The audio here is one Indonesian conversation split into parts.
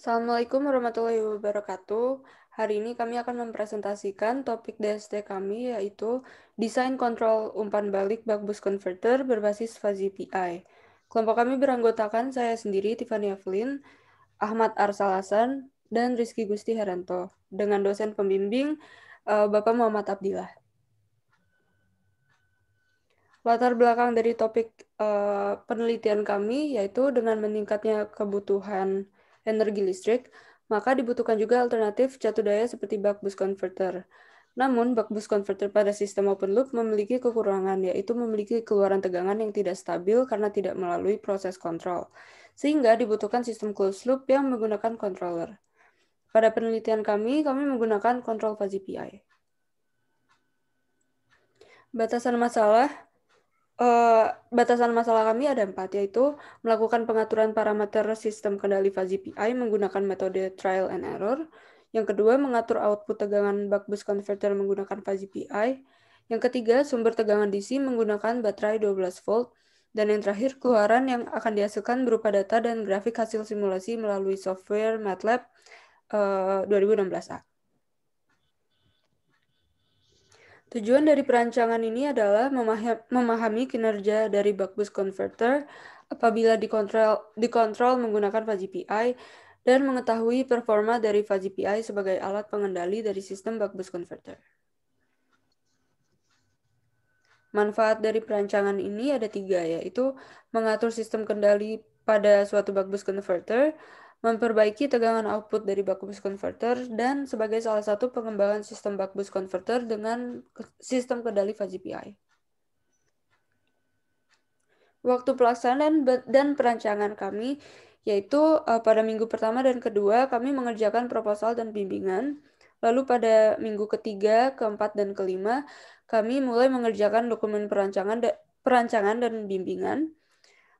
Assalamualaikum warahmatullahi wabarakatuh. Hari ini kami akan mempresentasikan topik DST kami, yaitu Desain Kontrol Umpan Balik Buck Boost Converter berbasis Fuzzy PI. Kelompok kami beranggotakan saya sendiri, Tiffany Evelyn, Ahmad Arsal Hasan, dan Rizky Gusti Heranto, dengan dosen pembimbing Bapak Muhammad Abdillah. Latar belakang dari topik penelitian kami yaitu dengan meningkatnya kebutuhan energi listrik, maka dibutuhkan juga alternatif catu daya seperti buck boost converter. Namun, buck boost converter pada sistem open loop memiliki kekurangan, yaitu memiliki keluaran tegangan yang tidak stabil karena tidak melalui proses kontrol, sehingga dibutuhkan sistem closed loop yang menggunakan controller. Pada penelitian kami menggunakan kontrol fuzzy PI. Batasan masalah kami ada 4, yaitu melakukan pengaturan parameter sistem kendali fuzzy PI menggunakan metode trial and error. Yang kedua, mengatur output tegangan buck boost converter menggunakan fuzzy PI. Yang ketiga, sumber tegangan DC menggunakan baterai 12 volt. Dan yang terakhir, keluaran yang akan dihasilkan berupa data dan grafik hasil simulasi melalui software MATLAB 2016A. Tujuan dari perancangan ini adalah memahami kinerja dari buck boost converter apabila dikontrol menggunakan fuzzy PI dan mengetahui performa dari fuzzy PI sebagai alat pengendali dari sistem buck boost converter. Manfaat dari perancangan ini ada 3, yaitu mengatur sistem kendali pada suatu buck boost converter, memperbaiki tegangan output dari buck boost converter, dan sebagai salah satu pengembangan sistem buck boost converter dengan sistem kendali fuzzy PI. Waktu pelaksanaan dan perancangan kami yaitu pada minggu pertama dan kedua kami mengerjakan proposal dan bimbingan. Lalu pada minggu ketiga, keempat, dan kelima kami mulai mengerjakan dokumen perancangan dan bimbingan.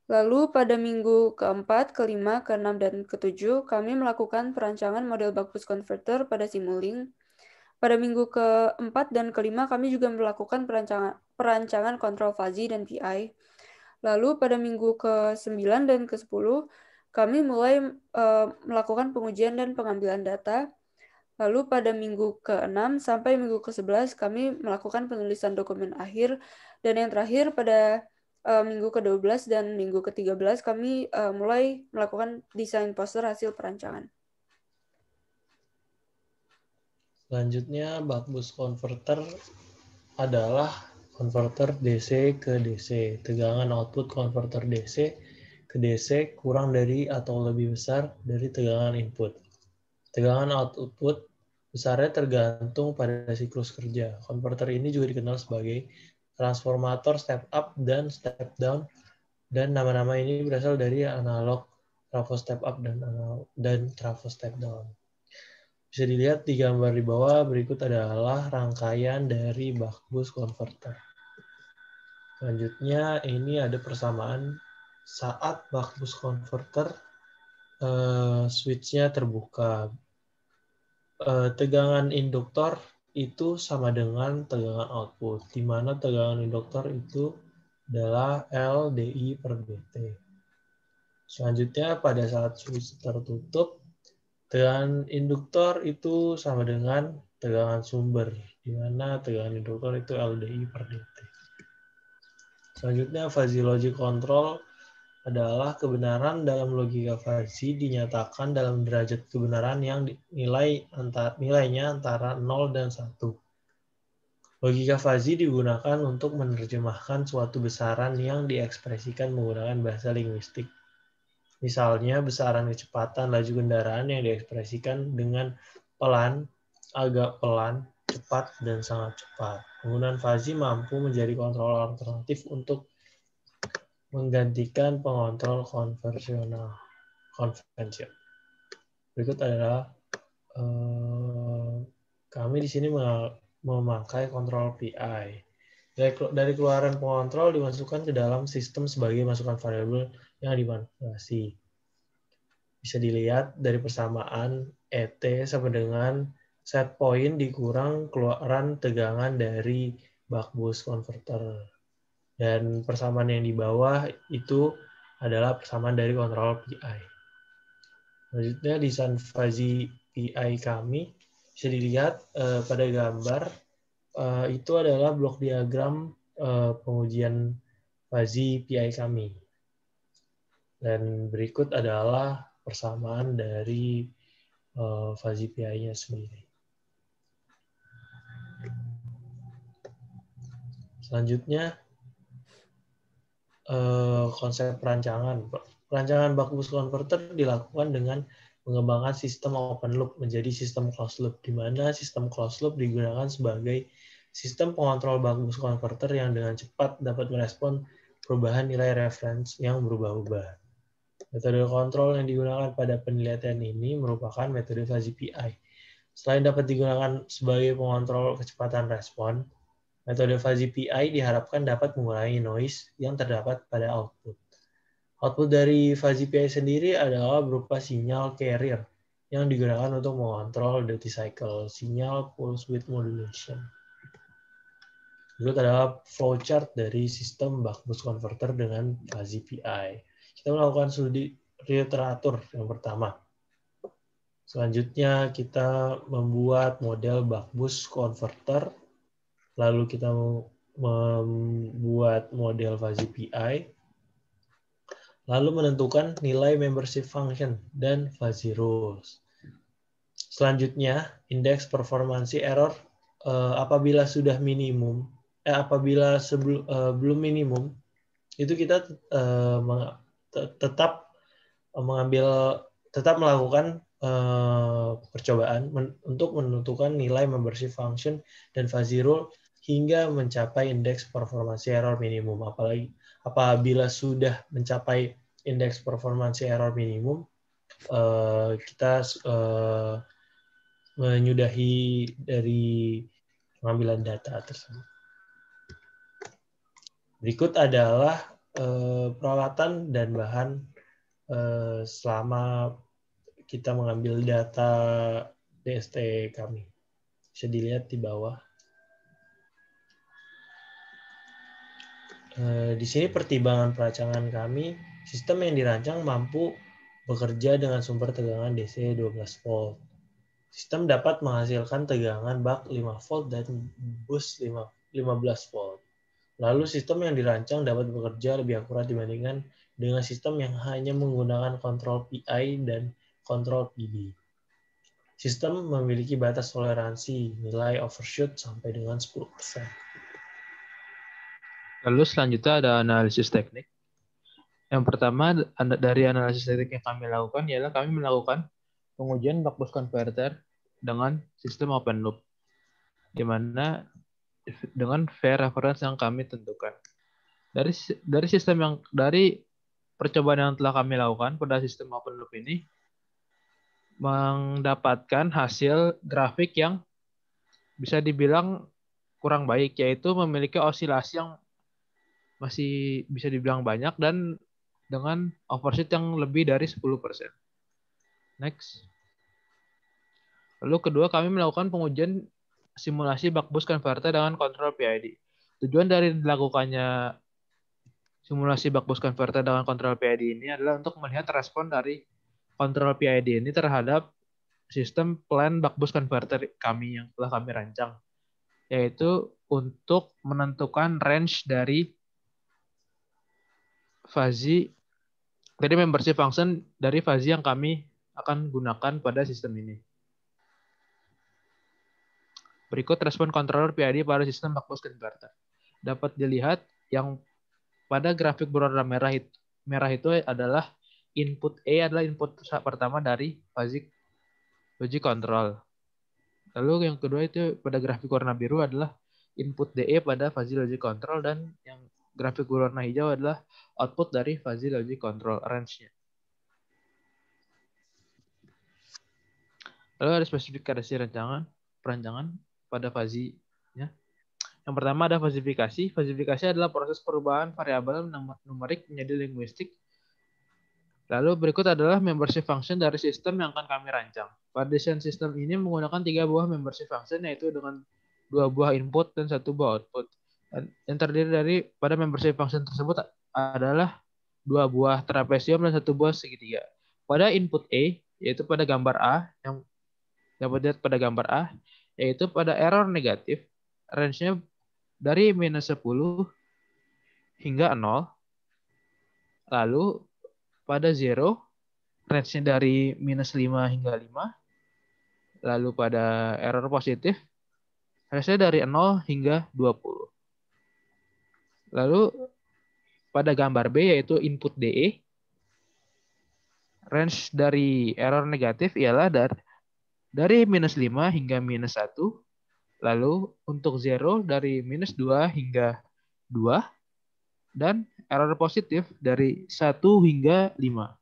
Lalu pada minggu keempat, kelima, keenam, dan ketujuh kami melakukan perancangan model buck boost converter pada Simulink. Pada minggu keempat dan kelima kami juga melakukan perancangan kontrol fuzzy dan PI. Lalu pada minggu ke-9 dan ke-10, kami mulai melakukan pengujian dan pengambilan data. Lalu pada minggu ke-6 sampai minggu ke-11, kami melakukan penulisan dokumen akhir. Dan yang terakhir pada minggu ke-12 dan minggu ke-13, kami mulai melakukan desain poster hasil perancangan. Selanjutnya, buck boost converter adalah konverter DC ke DC. Tegangan output konverter DC ke DC kurang dari atau lebih besar dari tegangan input. Tegangan output besarnya tergantung pada siklus kerja. Konverter ini juga dikenal sebagai transformator step up dan step down, dan nama-nama ini berasal dari analog trafo step up dan trafo step down. Bisa dilihat di gambar di bawah, berikut adalah rangkaian dari buck boost converter. Selanjutnya, ini ada persamaan saat buck boost converter switch-nya terbuka. Tegangan induktor itu sama dengan tegangan output, di mana tegangan induktor itu adalah LDI per dt. Selanjutnya, pada saat switch tertutup, tegangan induktor itu sama dengan tegangan sumber, di mana tegangan induktor itu LDI per dt. Selanjutnya, fuzzy logic control adalah kebenaran dalam logika fuzzy dinyatakan dalam derajat kebenaran yang nilainya antara 0 dan 1. Logika fuzzy digunakan untuk menerjemahkan suatu besaran yang diekspresikan menggunakan bahasa linguistik. Misalnya, besaran kecepatan laju kendaraan yang diekspresikan dengan pelan, agak pelan, cepat, dan sangat cepat. Penggunaan fuzzy mampu menjadi kontrol alternatif untuk menggantikan pengontrol konvensional. Berikut adalah kami di sini memakai kontrol PI. Dari keluaran pengontrol dimasukkan ke dalam sistem sebagai masukan variabel yang dimanipulasi. Bisa dilihat dari persamaan ET sama dengan set point dikurang keluaran tegangan dari buck boost converter. Dan persamaan yang di bawah itu adalah persamaan dari kontrol PI. Selanjutnya desain fuzzy PI kami bisa dilihat pada gambar. Itu adalah blok diagram pengujian fuzzy PI kami. Dan berikut adalah persamaan dari fuzzy PI-nya sendiri. Selanjutnya, konsep perancangan. Perancangan buck-boost converter dilakukan dengan mengembangkan sistem open loop menjadi sistem closed loop, di mana sistem closed loop digunakan sebagai sistem pengontrol buck-boost converter yang dengan cepat dapat merespon perubahan nilai reference yang berubah-ubah. Metode kontrol yang digunakan pada penelitian ini merupakan metode fuzzy PI. Selain dapat digunakan sebagai pengontrol kecepatan respon, metode fuzzy PI diharapkan dapat mengurangi noise yang terdapat pada output. Output dari fuzzy PI sendiri adalah berupa sinyal carrier yang digunakan untuk mengontrol duty cycle sinyal pulse width modulation. Berikut adalah flowchart dari sistem buck-boost converter dengan fuzzy PI. Kita melakukan studi literatur yang pertama. Selanjutnya kita membuat model buck-boost converter. Lalu kita membuat model fuzzy PI. Lalu menentukan nilai membership function dan fuzzy rules. Selanjutnya, indeks performansi error apabila sudah minimum, apabila belum minimum, itu kita tetap melakukan percobaan untuk menentukan nilai membership function dan fuzzy rule hingga mencapai indeks performansi error minimum. Apabila sudah mencapai indeks performansi error minimum, kita menyudahi dari pengambilan data tersebut. Berikut adalah peralatan dan bahan selama kita mengambil data DST kami. Bisa dilihat di bawah. Di sini pertimbangan perancangan kami, sistem yang dirancang mampu bekerja dengan sumber tegangan DC 12 volt. Sistem dapat menghasilkan tegangan buck 5 volt dan boost 15 volt. Lalu sistem yang dirancang dapat bekerja lebih akurat dibandingkan dengan sistem yang hanya menggunakan kontrol PI dan kontrol PD. Sistem memiliki batas toleransi nilai overshoot sampai dengan 10%. Lalu selanjutnya ada analisis teknik. Yang pertama dari analisis teknik yang kami lakukan ialah kami melakukan pengujian buck-boost converter dengan sistem open loop, di mana dengan fair reference yang kami tentukan. Dari percobaan yang telah kami lakukan pada sistem open loop ini mendapatkan hasil grafik yang bisa dibilang kurang baik, yaitu memiliki osilasi yang masih bisa dibilang banyak dan dengan overshoot yang lebih dari 10%. Next. Lalu kedua, kami melakukan pengujian simulasi buck-boost converter dengan kontrol PID. Tujuan dari dilakukannya simulasi buck-boost converter dengan kontrol PID ini adalah untuk melihat respon dari kontrol PID ini terhadap sistem plan buck-boost converter kami yang telah kami rancang, yaitu untuk menentukan range dari fuzzy dari membership function dari fuzzy yang kami akan gunakan pada sistem ini. Berikut respon controller PID pada sistem buck-boost converter. Dapat dilihat yang pada grafik berwarna merah itu adalah input A adalah input pertama dari fuzzy logic control. Lalu yang kedua itu pada grafik warna biru adalah input DE pada fuzzy logic control, dan yang grafik berwarna hijau adalah output dari fuzzy logic control range-nya. Lalu ada spesifikasi perancangan pada fuzzy-nya. Yang pertama ada fazifikasi. Fazifikasi adalah proses perubahan variabel numerik menjadi linguistik. Lalu berikut adalah membership function dari sistem yang akan kami rancang. Pada desain sistem ini menggunakan 3 buah membership function, yaitu dengan 2 buah input dan 1 buah output. Yang terdiri dari pada membership function tersebut adalah 2 buah trapesium dan 1 buah segitiga. Pada input A, yaitu pada gambar A, yang dapat dilihat pada gambar A, yaitu pada error negatif, range-nya dari minus 10 hingga 0, lalu pada zero, range-nya dari minus 5 hingga 5, lalu pada error positif, range-nya dari 0 hingga 20. Lalu pada gambar B, yaitu input DE, range dari error negatif ialah dari minus 5 hingga minus 1, lalu untuk zero dari minus 2 hingga 2, dan error positif dari 1 hingga 5.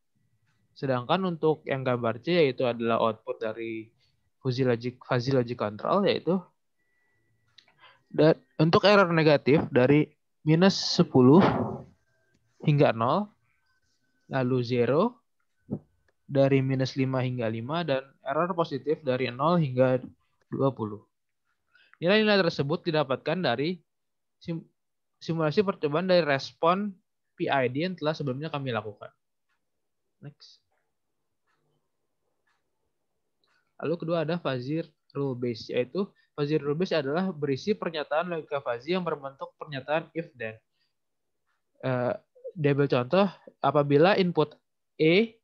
Sedangkan untuk yang gambar C, yaitu adalah output dari fuzzy logic control, yaitu untuk error negatif dari minus 10 hingga 0, lalu zero dari minus 5 hingga 5, dan error positif dari 0 hingga 20. Nilai-nilai tersebut didapatkan dari simulasi percobaan dari respon PID yang telah sebelumnya kami lakukan. Next. Lalu kedua ada fuzzy rule base, yaitu fuzzy rule base adalah berisi pernyataan logika fuzzy yang berbentuk pernyataan if then. Diambil contoh, apabila input E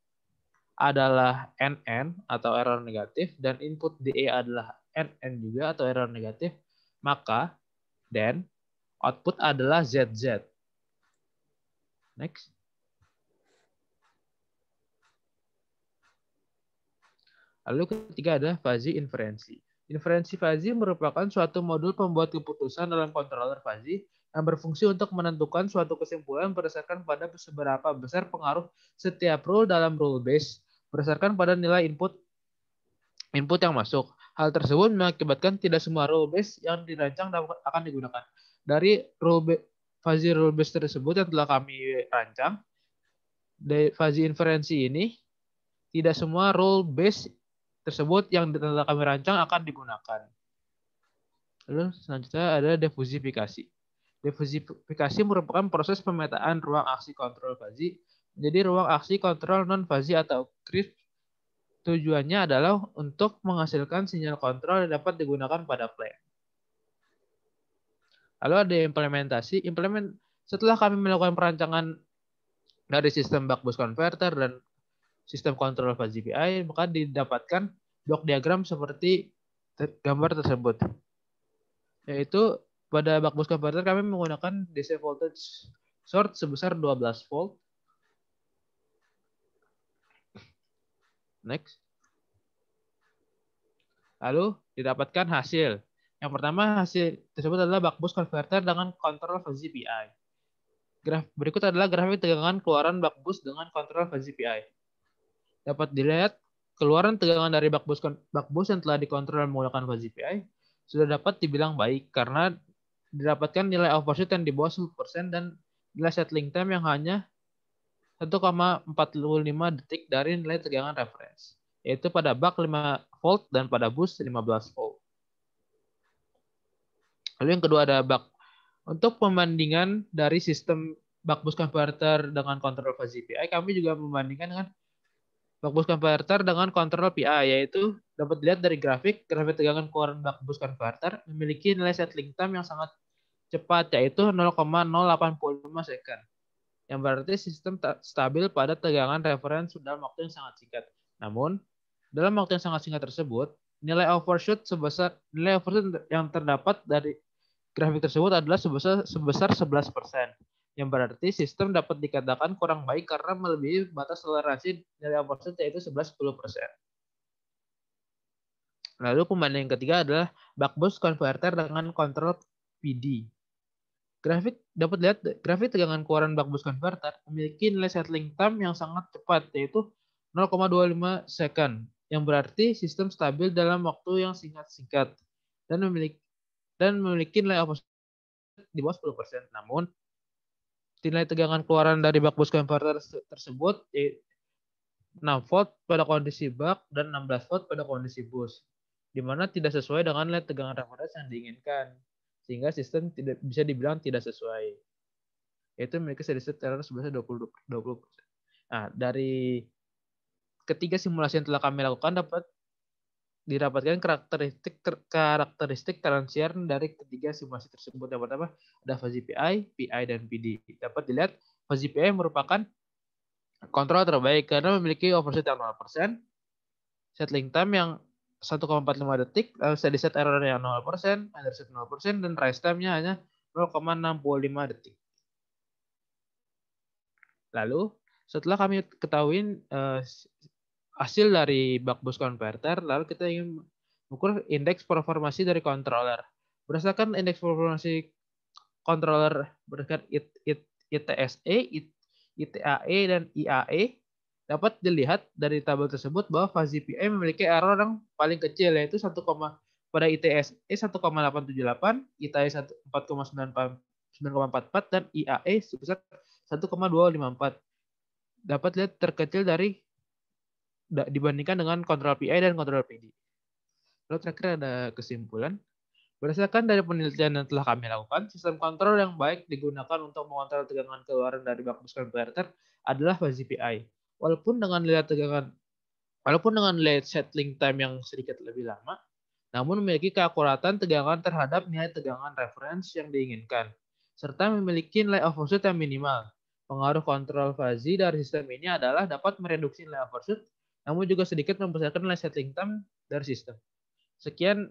adalah NN atau error negatif dan input DE adalah NN juga atau error negatif, maka then output adalah ZZ. Next. Lalu ketiga ada fuzzy inferensi. Inferensi fuzzy merupakan suatu modul pembuat keputusan dalam controller fuzzy yang berfungsi untuk menentukan suatu kesimpulan berdasarkan pada seberapa besar pengaruh setiap rule dalam rule base berdasarkan pada nilai input yang masuk. Hal tersebut mengakibatkan tidak semua rule base yang dirancang akan digunakan. Dari fuzzy rule base tersebut yang telah kami rancang, dari fuzzy inferensi ini tidak semua rule base tersebut yang telah kami rancang akan digunakan. Lalu selanjutnya ada defusifikasi. Defusifikasi merupakan proses pemetaan ruang aksi kontrol fuzzy menjadi ruang aksi kontrol non-fuzzy atau crisp. Tujuannya adalah untuk menghasilkan sinyal kontrol yang dapat digunakan pada plane. Lalu ada implementasi. Setelah kami melakukan perancangan dari sistem buck-boost converter dan sistem kontrol fuzzy PI, maka didapatkan blok diagram seperti gambar tersebut. Yaitu pada buck-boost converter kami menggunakan DC voltage source sebesar 12 volt. Next. Lalu didapatkan hasil. Yang pertama hasil tersebut adalah buck-boost converter dengan kontrol fuzzy PI. Berikut adalah grafik tegangan keluaran buck-boost dengan kontrol fuzzy PI. Dapat dilihat keluaran tegangan dari buck-boost yang telah dikontrol menggunakan fuzzy PI sudah dapat dibilang baik karena didapatkan nilai overshoot yang di bawah 10% dan nilai settling time yang hanya 1,45 detik dari nilai tegangan reference, yaitu pada buck 5 volt dan pada boost 15 volt. Lalu yang kedua ada buck. Untuk pembandingan dari sistem buck-boost converter dengan kontrol fuzzy PI, kami juga membandingkan dengan buck-boost converter dengan kontrol PI, yaitu dapat dilihat dari grafik tegangan keluaran buck-boost converter memiliki nilai settling time yang sangat cepat, yaitu 0,085 second. Yang berarti sistem stabil pada tegangan reference dalam waktu yang sangat singkat. Namun, dalam waktu yang sangat singkat tersebut, nilai overshoot yang terdapat dari grafik tersebut adalah sebesar 11%. Yang berarti sistem dapat dikatakan kurang baik karena melebihi batas toleransi nilai overshoot yaitu 11-10%. Lalu pembandingan ketiga adalah buck-boost converter dengan kontrol PD. Dapat lihat grafik tegangan keluaran buck-boost converter memiliki nilai settling time yang sangat cepat, yaitu 0,25 second, yang berarti sistem stabil dalam waktu yang singkat dan memiliki nilai overshoot di bawah 10%. Namun, nilai tegangan keluaran dari buck-boost converter tersebut 6 volt pada kondisi buck dan 16 volt pada kondisi boost, di mana tidak sesuai dengan nilai tegangan reference yang diinginkan, sehingga sistem tidak bisa dibilang tidak sesuai. Yaitu memiliki steady state error sebesar 20%. Nah, dari ketiga simulasi yang telah kami lakukan dapat didapatkan karakteristik transient dari ketiga simulasi tersebut. Yang pertama ada fuzzy PI, PI, dan PD. Dapat dilihat fuzzy PI merupakan kontrol terbaik karena memiliki overshoot yang 0%, settling time yang 1,45 detik, steady state error yang 0%, undershoot 0%, dan rise time-nya hanya 0,65 detik. Lalu setelah kami ketahui hasil dari buck-boost converter, lalu kita ingin mengukur indeks performasi dari controller. Berdasarkan indeks performasi controller berdasarkan ITSE, ITAE, dan IAE, dapat dilihat dari tabel tersebut bahwa fuzzy PI memiliki error yang paling kecil, yaitu pada ITSE 1,878, ITAE 4,944, dan IAE sebesar 1,254. Dapat lihat terkecil dari dibandingkan dengan kontrol PI dan kontrol PD. Lalu terakhir ada kesimpulan. Berdasarkan dari penelitian yang telah kami lakukan, sistem kontrol yang baik digunakan untuk mengontrol tegangan keluaran dari buck-boost converter adalah fuzzy PI. Walaupun dengan nilai settling time yang sedikit lebih lama, namun memiliki keakuratan tegangan terhadap nilai tegangan reference yang diinginkan, serta memiliki nilai overshoot yang minimal. Pengaruh kontrol fuzzy dari sistem ini adalah dapat mereduksi nilai overshoot, namun juga sedikit membesarkan nilai settling time dari sistem. Sekian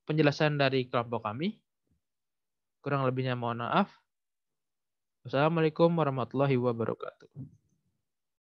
penjelasan dari kelompok kami. Kurang lebihnya mohon maaf. Wassalamualaikum warahmatullahi wabarakatuh.